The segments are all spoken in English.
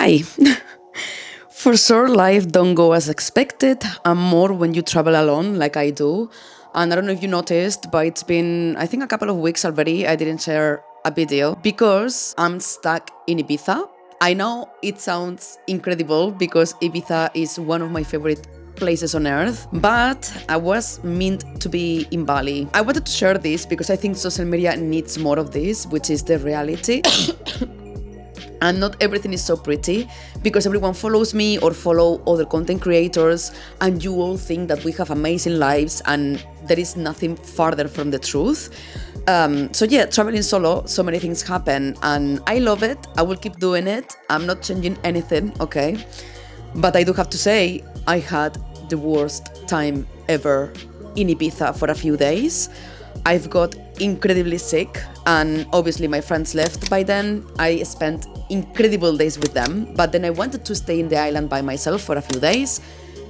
Hi. For sure, life don't go as expected, and more when you travel alone, like I do. And I don't know if you noticed, but it's been, I think, a couple of weeks already. I didn't share a video because I'm stuck in Ibiza. I know it sounds incredible because Ibiza is one of my favorite places on earth, but I was meant to be in Bali. I wanted to share this because I think social media needs more of this, which is the reality. And not everything is so pretty because everyone follows me or follow other content creators, and you all think that we have amazing lives, and there is nothing farther from the truth. So yeah, traveling solo, so many things happen, and I love it. I will keep doing it. I'm not changing anything, okay? But I do have to say, I had the worst time ever in Ibiza for a few days. I've got incredibly sick, and obviously my friends left by then. I spent incredible days with them, but then I wanted to stay in the island by myself for a few days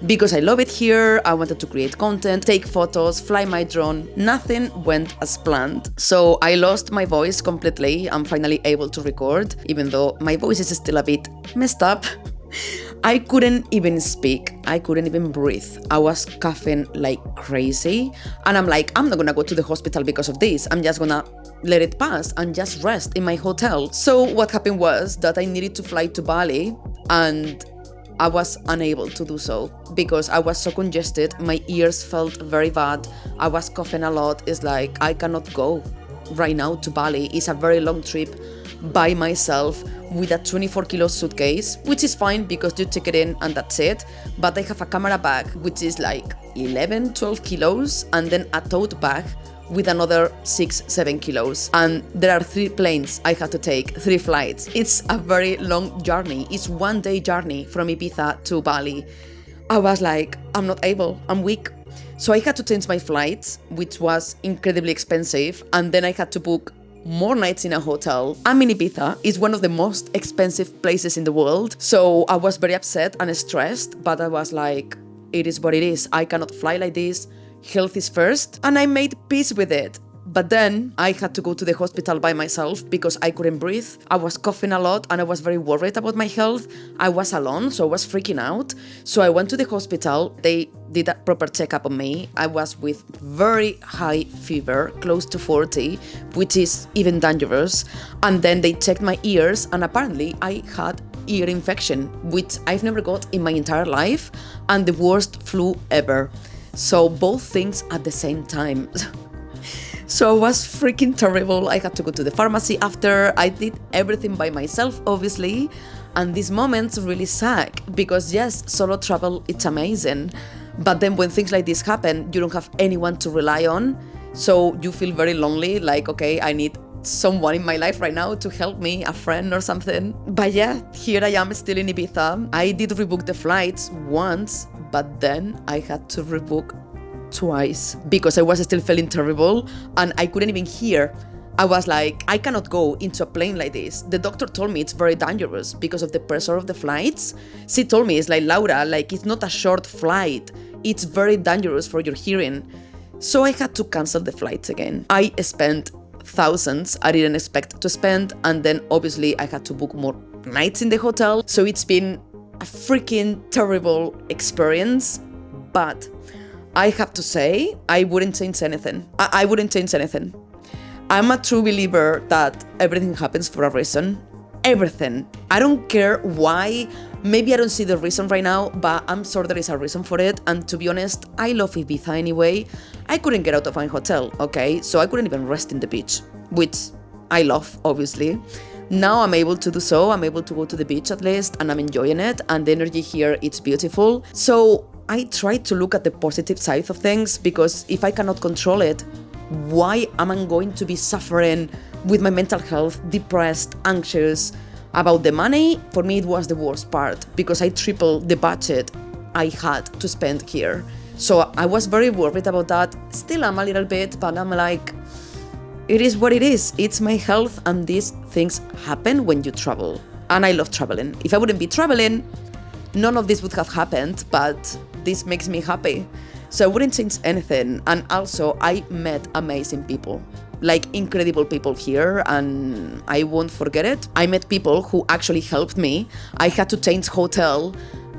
because I love it here. I wanted to create content, take photos, fly my drone. Nothing went as planned. So I lost my voice completely. I'm finally able to record, even though my voice is still a bit messed up. I couldn't even speak. I couldn't even breathe. I was coughing like crazy. And I'm like, I'm not gonna go to the hospital because of this. I'm just gonna let it pass and just rest in my hotel. So what happened was that I needed to fly to Bali, and I was unable to do so because I was so congested. My ears felt very bad. I was coughing a lot. It's like, I cannot go right now to Bali. It's a very long trip by myself with a 24-kilo suitcase, which is fine because you take it in and that's it. But I have a camera bag, which is like 11, 12 kilos, and then a tote bag with another 6-7 kilos. And there are 3 planes I had to take, 3 flights. It's a very long journey. It's 1-day journey from Ibiza to Bali. I was like, I'm not able, I'm weak. So I had to change my flights, which was incredibly expensive. And then I had to book more nights in a hotel. I'm in Ibiza. It's one of the most expensive places in the world. So I was very upset and stressed, but I was like, it is what it is. I cannot fly like this. Health is first. And I made peace with it. But then I had to go to the hospital by myself because I couldn't breathe. I was coughing a lot and I was very worried about my health. I was alone, so I was freaking out. So I went to the hospital. They did a proper checkup on me. I was with very high fever, close to 40, which is even dangerous. And then they checked my ears, and apparently I had ear infection, which I've never got in my entire life, and the worst flu ever. So both things at the same time. So it was freaking terrible. I had to go to the pharmacy after. I did everything by myself, obviously. And these moments really suck because yes, solo travel, it's amazing. But then when things like this happen, you don't have anyone to rely on. So you feel very lonely, like, okay, I need someone in my life right now to help me, a friend or something. But yeah, here I am still in Ibiza. I did rebook the flights once, but then I had to rebook twice because I was still feeling terrible and I couldn't even hear. I was like, I cannot go into a plane like this. The doctor told me it's very dangerous because of the pressure of the flights. She told me, it's like, Laura, like, it's not a short flight. It's very dangerous for your hearing. So I had to cancel the flights again. I spent thousands I didn't expect to spend, and then obviously I had to book more nights in the hotel. So it's been a freaking terrible experience, but I have to say, I wouldn't change anything. I wouldn't change anything. I'm a true believer that everything happens for a reason. Everything. I don't care why. Maybe I don't see the reason right now, but I'm sure there is a reason for it. And to be honest, I love Ibiza anyway. I couldn't get out of my hotel, okay? So I couldn't even rest in the beach, which I love, obviously. Now I'm able to do so. I'm able to go to the beach at least, and I'm enjoying it. And the energy here, it's beautiful. So I try to look at the positive side of things because if I cannot control it, why am I going to be suffering with my mental health, depressed, anxious about the money? For me, it was the worst part because I tripled the budget I had to spend here. So I was very worried about that. Still am a little bit, but I'm like, it is what it is. It's my health, and these things happen when you travel. And I love traveling. If I wouldn't be traveling, none of this would have happened, but this makes me happy. So I wouldn't change anything. And also, I met amazing people. like incredible people here, and I won't forget it. I met people who actually helped me. I had to change hotel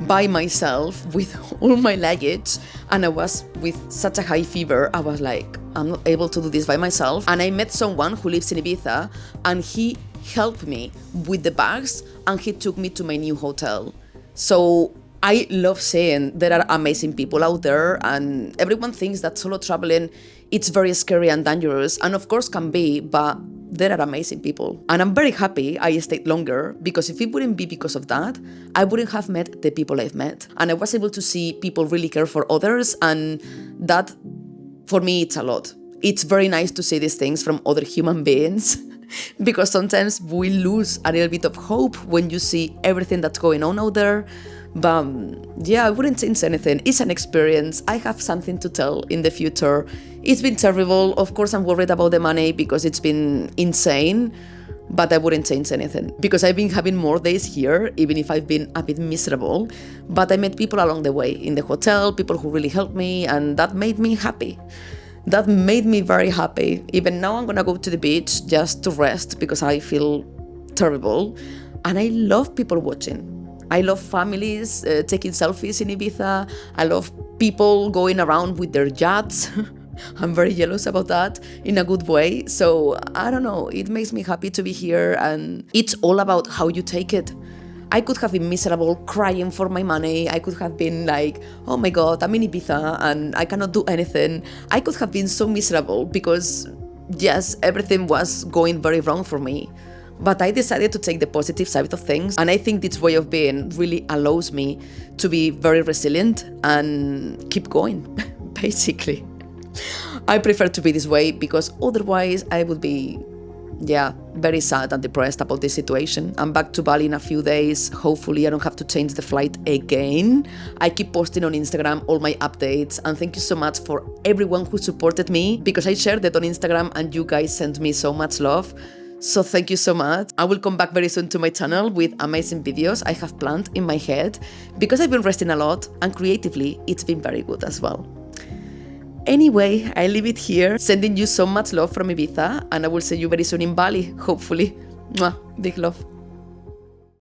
by myself with all my luggage, and I was with such a high fever. I was like, I'm not able to do this by myself. And I met someone who lives in Ibiza, and he helped me with the bags, and he took me to my new hotel. So I love saying there are amazing people out there, and everyone thinks that solo traveling, it's very scary and dangerous, and of course can be, but there are amazing people. And I'm very happy I stayed longer, because if it wouldn't be because of that, I wouldn't have met the people I've met. And I was able to see people really care for others, and that, for me, it's a lot. It's very nice to see these things from other human beings, because sometimes we lose a little bit of hope when you see everything that's going on out there. But yeah, I wouldn't change anything. It's an experience. I have something to tell in the future. It's been terrible. Of course, I'm worried about the money because it's been insane, but I wouldn't change anything because I've been having more days here, even if I've been a bit miserable. But I met people along the way in the hotel, people who really helped me, and that made me happy. That made me very happy. Even now I'm gonna go to the beach just to rest because I feel terrible. And I love people watching. I love families taking selfies in Ibiza. I love people going around with their yachts. I'm very jealous about that in a good way. So I don't know, it makes me happy to be here, and it's all about how you take it. I could have been miserable, crying for my money. I could have been like, oh my God, I'm in Ibiza and I cannot do anything. I could have been so miserable because, yes, everything was going very wrong for me. But I decided to take the positive side of things, and I think this way of being really allows me to be very resilient and keep going, basically. I prefer to be this way because otherwise I would be, very sad and depressed about this situation. I'm back to Bali in a few days. Hopefully I don't have to change the flight again. I keep posting on Instagram all my updates, and thank you so much for everyone who supported me, because I shared it on Instagram and you guys sent me so much love. So thank you so much. I will come back very soon to my channel with amazing videos I have planned in my head, because I've been resting a lot and creatively it's been very good as well. Anyway, I leave it here, sending you so much love from Ibiza, and I will see you very soon in Bali, hopefully. Mwah, big love.